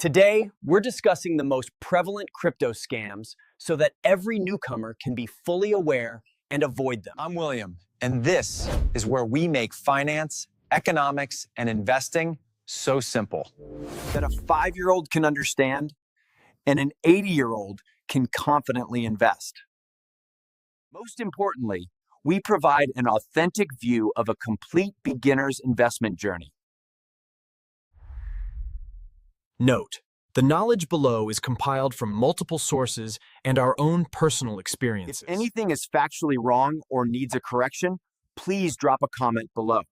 Today, we're discussing the most prevalent crypto scams so that every newcomer can be fully aware and avoid them. I'm William, and this is where we make finance, economics, and investing so simple that a 5-year-old can understand and an 80-year-old can confidently invest. Most importantly, we provide an authentic view of a complete beginner's investment journey. Note: the knowledge below is compiled from multiple sources and our own personal experiences. If anything is factually wrong or needs a correction, please drop a comment below.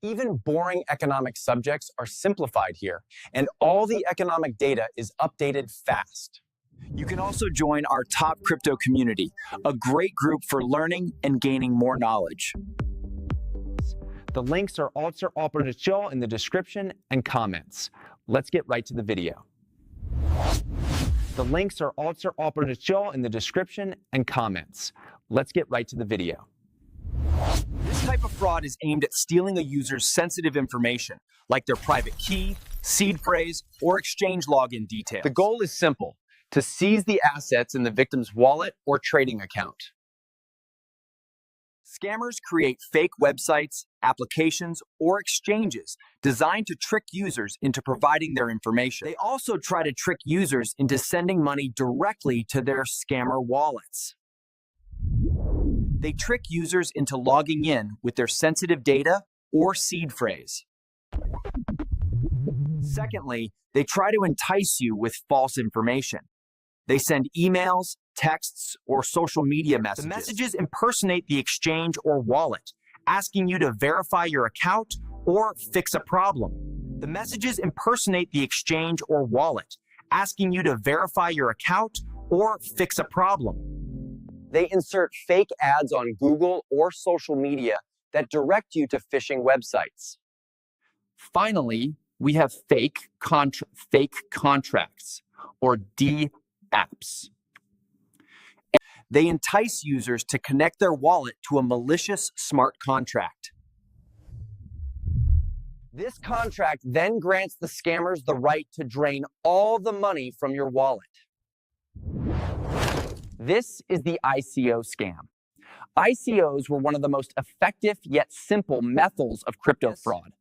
Even boring economic subjects are simplified here, and all the economic data is updated fast. You can also join our top crypto community, a great group for learning and gaining more knowledge. The links are also operational in the description and comments. Let's get right to the video. The links are also operational in the description and comments. Let's get right to the video. This type of fraud is aimed at stealing a user's sensitive information, like their private key, seed phrase, or exchange login details. The goal is simple: to seize the assets in the victim's wallet or trading account. Scammers create fake websites, applications, or exchanges designed to trick users into providing their information. They also try to trick users into sending money directly to their scammer wallets. They trick users into logging in with their sensitive data or seed phrase. Secondly, they try to entice you with false information. They send emails, texts, or social media messages. The messages impersonate the exchange or wallet, asking you to verify your account or fix a problem. The messages impersonate the exchange or wallet, asking you to verify your account or fix a problem. They insert fake ads on Google or social media that direct you to phishing websites. Finally, we have fake contracts, or apps. They entice users to connect their wallet to a malicious smart contract. This contract then grants the scammers the right to drain all the money from your wallet. This is the ICO scam. ICOs were one of the most effective yet simple methods of crypto fraud.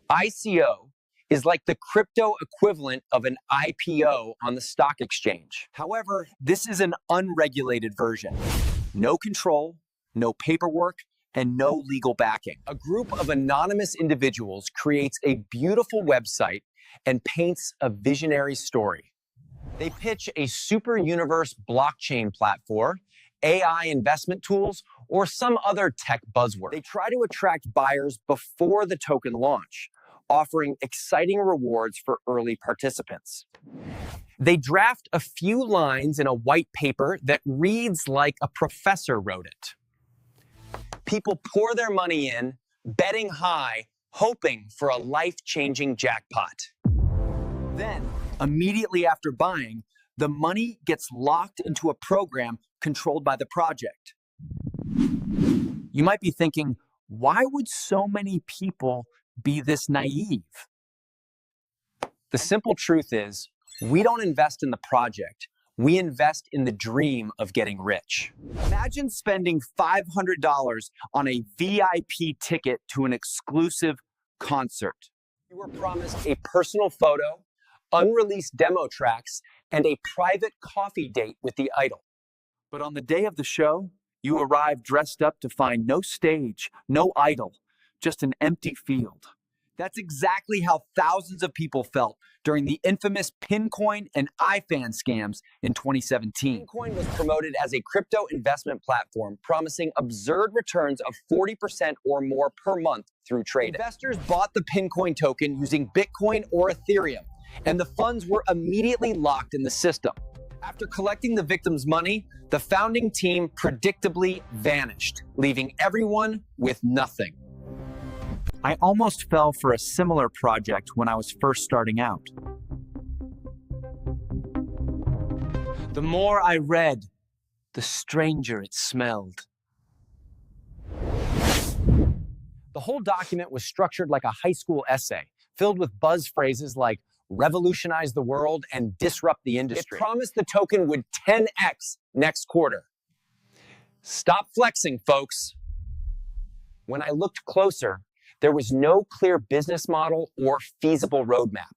ICO is like the crypto equivalent of an IPO on the stock exchange. However, this is an unregulated version. No control, no paperwork, and no legal backing. A group of anonymous individuals creates a beautiful website and paints a visionary story. They pitch a super universe blockchain platform, AI investment tools, or some other tech buzzword. They try to attract buyers before the token launch, offering exciting rewards for early participants. They draft a few lines in a white paper that reads like a professor wrote it. People pour their money in, betting high, hoping for a life-changing jackpot. Then, immediately after buying, the money gets locked into a program controlled by the project. You might be thinking, why would so many people be this naive? The simple truth is, we don't invest in the project. We invest in the dream of getting rich. Imagine spending $500 on a VIP ticket to an exclusive concert. You were promised a personal photo, unreleased demo tracks, and a private coffee date with the idol. But on the day of the show, you arrive dressed up to find no stage, no idol, just an empty field. That's exactly how thousands of people felt during the infamous Pincoin and iFan scams in 2017. Pincoin was promoted as a crypto investment platform, promising absurd returns of 40% or more per month through trading. Investors bought the Pincoin token using Bitcoin or Ethereum, and the funds were immediately locked in the system. After collecting the victims' money, the founding team predictably vanished, leaving everyone with nothing. I almost fell for a similar project when I was first starting out. The more I read, the stranger it smelled. The whole document was structured like a high school essay, filled with buzz phrases like revolutionize the world and disrupt the industry. It promised the token would 10x next quarter. Stop flexing, folks. When I looked closer, there was no clear business model or feasible roadmap.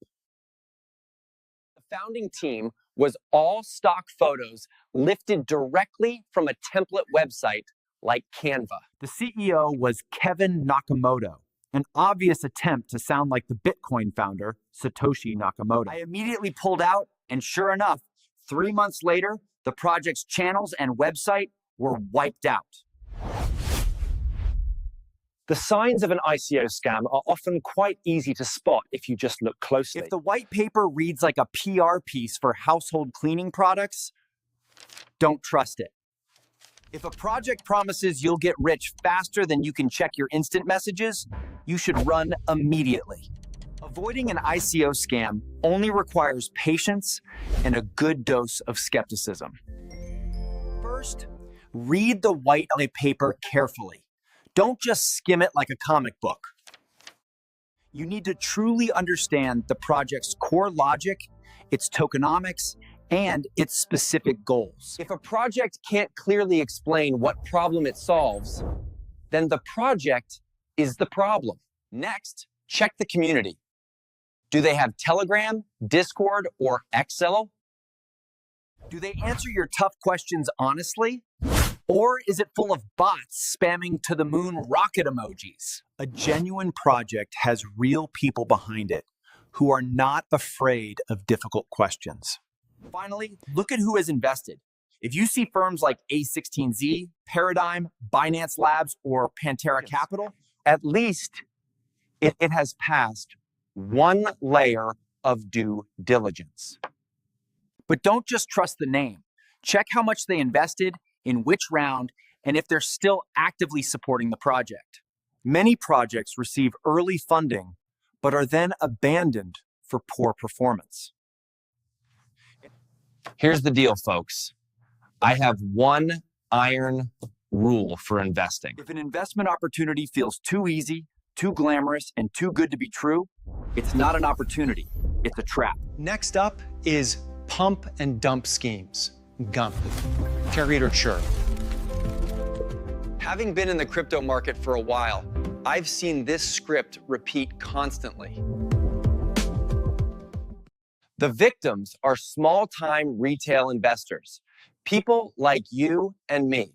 The founding team was all stock photos lifted directly from a template website like Canva. The CEO was Kevin Nakamoto, an obvious attempt to sound like the Bitcoin founder, Satoshi Nakamoto. I immediately pulled out, and sure enough, 3 months later, the project's channels and website were wiped out. The signs of an ICO scam are often quite easy to spot if you just look closely. If the white paper reads like a PR piece for household cleaning products, don't trust it. If a project promises you'll get rich faster than you can check your instant messages, you should run immediately. Avoiding an ICO scam only requires patience and a good dose of skepticism. First, read the white paper carefully. Don't just skim it like a comic book. You need to truly understand the project's core logic, its tokenomics, and its specific goals. If a project can't clearly explain what problem it solves, then the project is the problem. Next, check the community. Do they have Telegram, Discord, or Excel? Do they answer your tough questions honestly? Or is it full of bots spamming to the moon rocket emojis? A genuine project has real people behind it who are not afraid of difficult questions. Finally, look at who has invested. If you see firms like A16Z, Paradigm, Binance Labs, or Pantera Capital, At least it has passed one layer of due diligence. but don't just trust the name. Check how much they invested, in which round, and if they're still actively supporting the project. Many projects receive early funding, but are then abandoned for poor performance. Here's the deal, folks. I have one iron rule for investing. If an investment opportunity feels too easy, too glamorous, and too good to be true, it's not an opportunity, it's a trap. Next up is pump and dump schemes. GUMP. Can read or sure. Having been in the crypto market for a while, I've seen this script repeat constantly. The victims are small-time retail investors, people like you and me.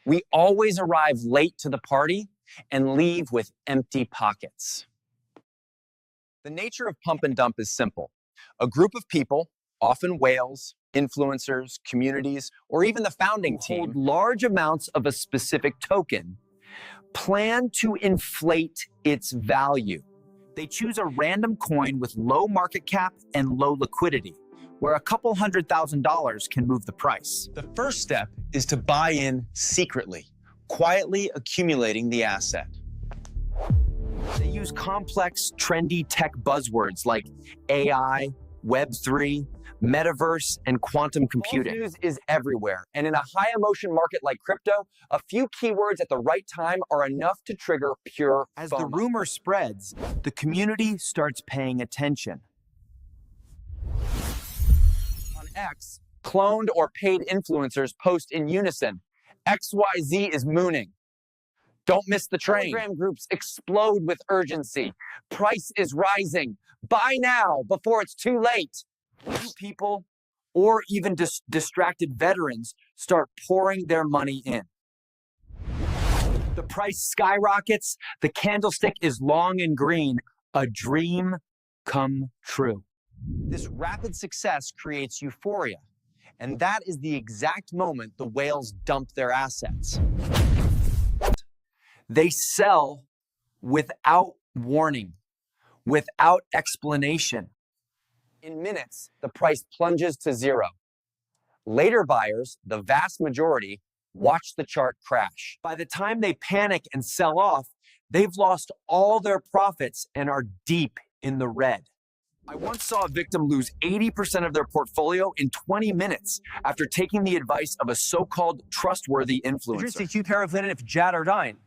We always arrive late to the party and leave with empty pockets. The nature of pump and dump is simple. A group of people, often whales, influencers, communities, or even the founding team, Hold large amounts of a specific token, plan to inflate its value. They choose a random coin with low market cap and low liquidity, where a couple $100,000 can move the price. The first step is to buy in secretly, quietly accumulating the asset. They use complex, trendy tech buzzwords like AI, Web3, metaverse, and quantum computing. False news is everywhere, and in a high-emotion market like crypto, a few keywords at the right time are enough to trigger pure As FOMO. the rumor spreads, the community starts paying attention. On X, cloned or paid influencers post in unison, XYZ is mooning. Don't miss the train. Telegram groups explode with urgency. Price is rising. Buy now before it's too late. People, or even distracted veterans, start pouring their money in. The price skyrockets, the candlestick is long and green, a dream come true. This rapid success creates euphoria, and that is the exact moment the whales dump their assets. They sell without warning, without explanation. In minutes, the price plunges to zero. Later buyers, the vast majority, watch the chart crash. By the time they panic and sell off, they've lost all their profits and are deep in the red. I once saw a victim lose 80% of their portfolio in 20 minutes after taking the advice of a so-called trustworthy influencer. You're just a few pair of linen if Jad or Dine.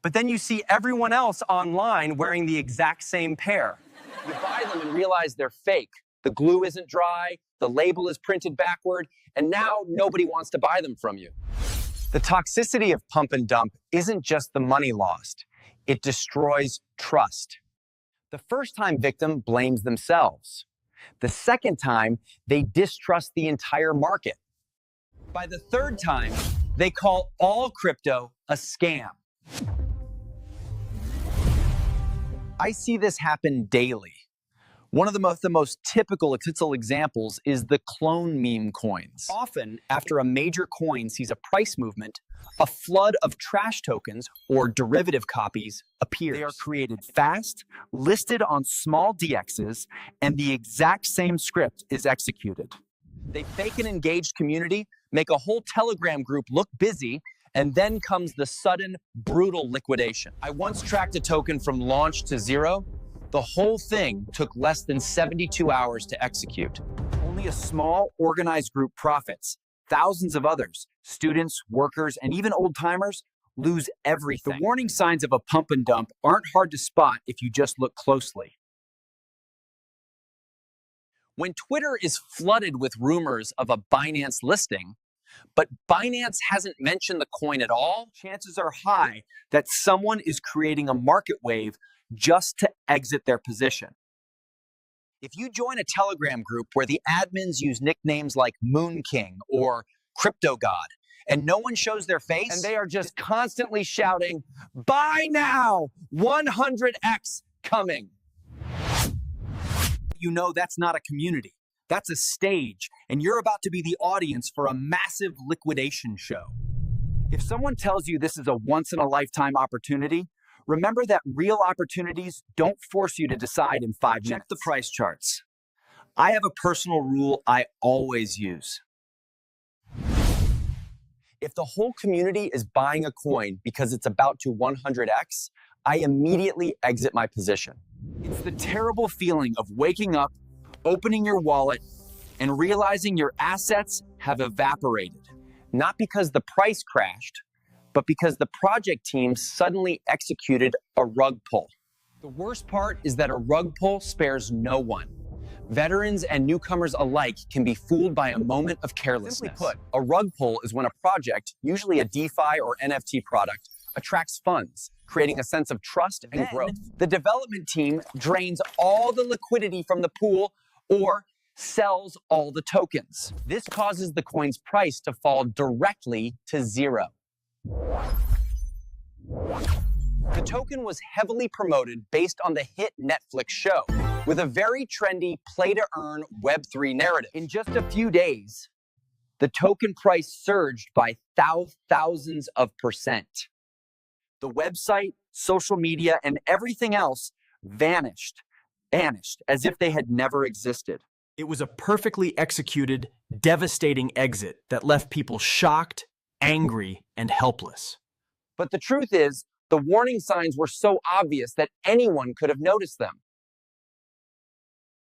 But then you see everyone else online wearing the exact same pair. You buy them and realize they're fake. The glue isn't dry, the label is printed backward, and now nobody wants to buy them from you. The toxicity of pump and dump isn't just the money lost. It destroys trust. The first-time victim blames themselves. The second time, they distrust the entire market. By the third time, they call all crypto a scam. I see this happen daily. One of the most typical examples is the clone meme coins. Often, after a major coin sees a price movement, a flood of trash tokens or derivative copies appears. They are created fast, listed on small DXs, and the exact same script is executed. They fake an engaged community, make a whole Telegram group look busy, and then comes the sudden, brutal liquidation. I once tracked a token from launch to zero. The whole thing took less than 72 hours to execute. Only a small, organized group profits. Thousands of others, students, workers, and even old-timers, lose everything. The warning signs of a pump and dump aren't hard to spot if you just look closely. When Twitter is flooded with rumors of a Binance listing, but Binance hasn't mentioned the coin at all, chances are high that someone is creating a market wave just to exit their position. If you join a Telegram group where the admins use nicknames like Moon King or Crypto God, and no one shows their face, and they are just constantly shouting, "Buy now! 100x coming!" You know that's not a community. That's a stage, and you're about to be the audience for a massive liquidation show. If someone tells you this is a once-in-a-lifetime opportunity, remember that real opportunities don't force you to decide in 5 minutes. Check the price charts. I have a personal rule I always use. If the whole community is buying a coin because it's about to 100x, I immediately exit my position. It's the terrible feeling of waking up, opening your wallet, and realizing your assets have evaporated. Not because the price crashed, but because the project team suddenly executed a rug pull. The worst part is that a rug pull spares no one. Veterans and newcomers alike can be fooled by a moment of carelessness. Simply put, a rug pull is when a project, usually a DeFi or NFT product, attracts funds, creating a sense of trust and growth. The development team drains all the liquidity from the pool or sells all the tokens. This causes the coin's price to fall directly to zero. The token was heavily promoted based on the hit Netflix show, with a very trendy play-to-earn Web3 narrative. In just a few days, the token price surged by thousands of percent. The website, social media, and everything else vanished as if they had never existed. It was a perfectly executed, devastating exit that left people shocked, angry, and helpless. But the truth is, the warning signs were so obvious that anyone could have noticed them.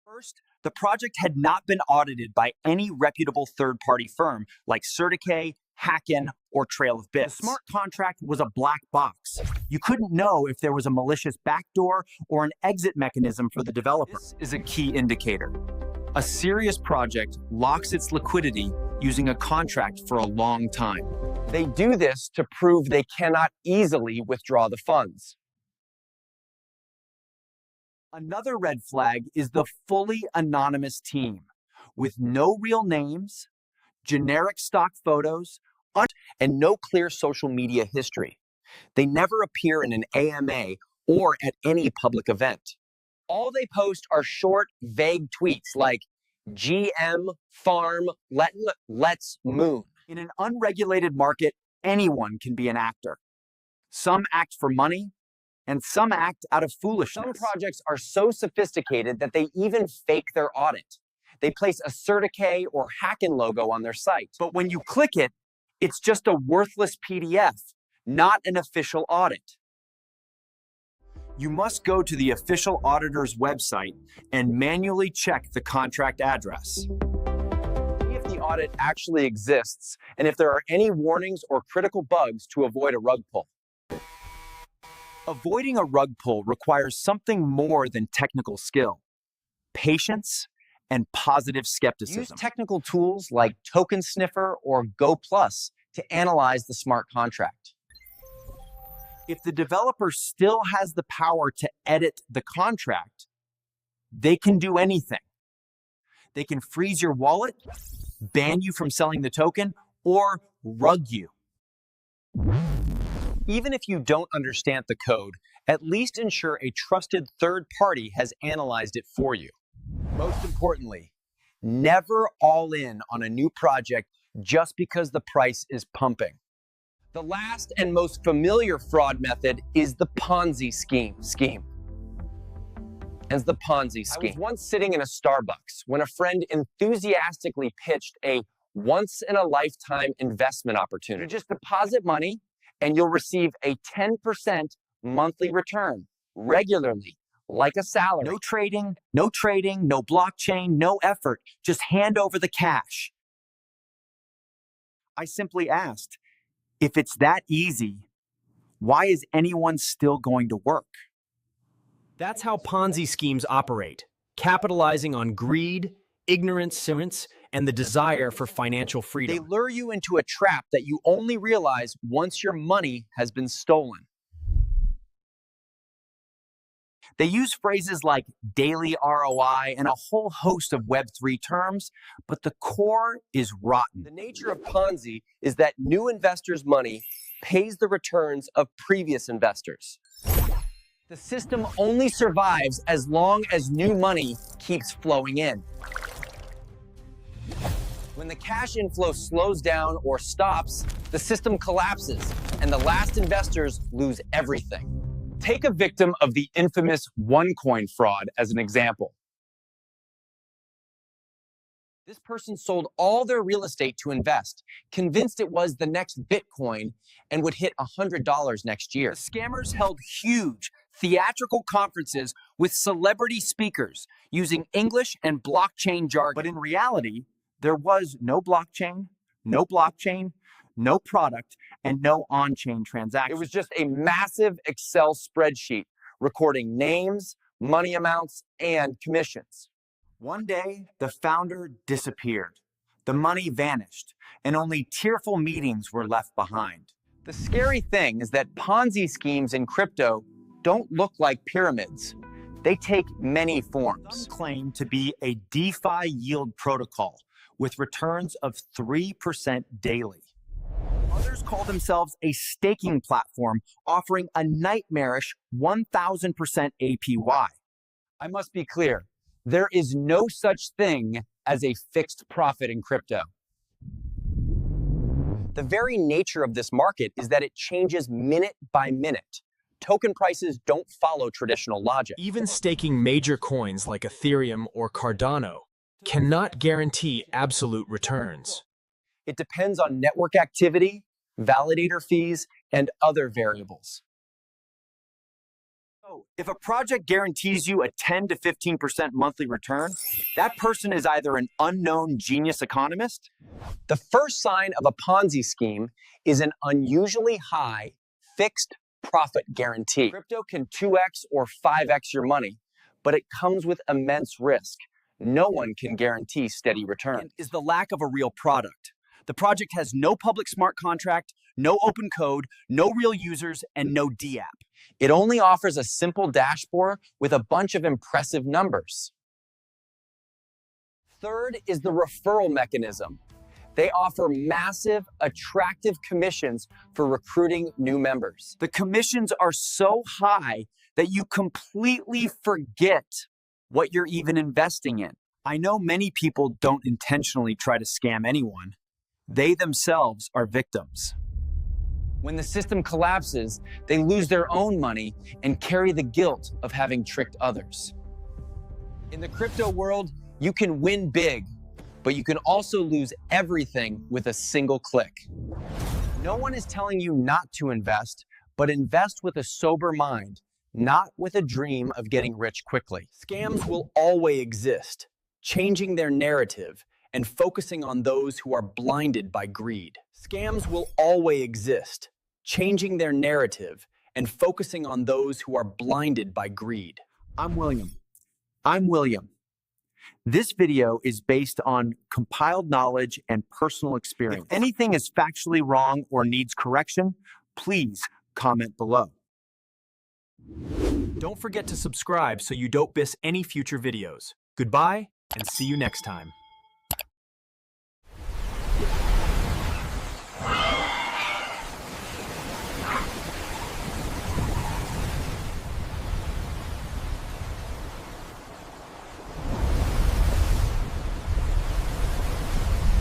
First, the project had not been audited by any reputable third-party firm like Certicay, Hacken, or Trail of Bits. The smart contract was a black box. You couldn't know if there was a malicious backdoor or an exit mechanism for the developer. This is a key indicator. A serious project locks its liquidity using a contract for a long time. They do this to prove they cannot easily withdraw the funds. Another red flag is the fully anonymous team, with no real names, generic stock photos, and no clear social media history. They never appear in an AMA or at any public event. All they post are short, vague tweets like GM, farm, let's moon. In an unregulated market, anyone can be an actor. Some act for money, and some act out of foolishness. Some projects are so sophisticated that they even fake their audit. They place a Certicay or Hacken logo on their site. But when you click it, it's just a worthless PDF, not an official audit. You must go to the official auditor's website and manually check the contract address. See if the audit actually exists and if there are any warnings or critical bugs to avoid a rug pull. Avoiding a rug pull requires something more than technical skill, patience, and positive skepticism. Use technical tools like Token Sniffer or Go Plus to analyze the smart contract. If the developer still has the power to edit the contract, they can do anything. They can freeze your wallet, ban you from selling the token, or rug you. Even if you don't understand the code, at least ensure a trusted third party has analyzed it for you. Most importantly, never all in on a new project just because the price is pumping. The last and most familiar fraud method is the Ponzi scheme. I was once sitting in a Starbucks when a friend enthusiastically pitched a once-in-a-lifetime investment opportunity. You just deposit money and you'll receive a 10% monthly return regularly, like a salary. No trading, no blockchain, no effort. Just hand over the cash. I simply asked, if it's that easy, why is anyone still going to work? That's how Ponzi schemes operate, capitalizing on greed, ignorance, and the desire for financial freedom. They lure you into a trap that you only realize once your money has been stolen. They use phrases like daily ROI and a whole host of Web3 terms, but the core is rotten. The nature of Ponzi is that new investors' money pays the returns of previous investors. The system only survives as long as new money keeps flowing in. When the cash inflow slows down or stops, the system collapses and the last investors lose everything. Take a victim of the infamous OneCoin fraud as an example. This person sold all their real estate to invest, convinced it was the next Bitcoin and would hit $100 next year. The scammers held huge theatrical conferences with celebrity speakers using English and blockchain jargon. But in reality, there was no blockchain, no product, and no on-chain transactions. It was just a massive Excel spreadsheet recording names, money amounts, and commissions. One day, the founder disappeared. The money vanished, and only tearful meetings were left behind. The scary thing is that Ponzi schemes in crypto don't look like pyramids. They take many forms. Some claim to be a DeFi yield protocol with returns of 3% daily. Others call themselves a staking platform offering a nightmarish 1,000% APY. I must be clear, there is no such thing as a fixed profit in crypto. The very nature of this market is that it changes minute by minute. Token prices don't follow traditional logic. Even staking major coins like Ethereum or Cardano cannot guarantee absolute returns. It depends on network activity, validator fees, and other variables. So, if a project guarantees you a 10 to 15% monthly return, that person is either an unknown genius economist. The first sign of a Ponzi scheme is an unusually high fixed profit guarantee. Crypto can 2x or 5x your money, but it comes with immense risk. No one can guarantee steady returns. Is the lack of a real product. The project has no public smart contract, no open code, no real users, and no DApp. It only offers a simple dashboard with a bunch of impressive numbers. Third is the referral mechanism. They offer massive, attractive commissions for recruiting new members. The commissions are so high that you completely forget what you're even investing in. I know many people don't intentionally try to scam anyone. They themselves are victims. When the system collapses, they lose their own money and carry the guilt of having tricked others. In the crypto world, you can win big, but you can also lose everything with a single click. No one is telling you not to invest, but invest with a sober mind, not with a dream of getting rich quickly. Scams will always exist, changing their narrative and focusing on those who are blinded by greed. Scams will always exist, changing their narrative and focusing on those who are blinded by greed. I'm William. This video is based on compiled knowledge and personal experience. If anything is factually wrong or needs correction, please comment below. Don't forget to subscribe so you don't miss any future videos. Goodbye, and see you next time.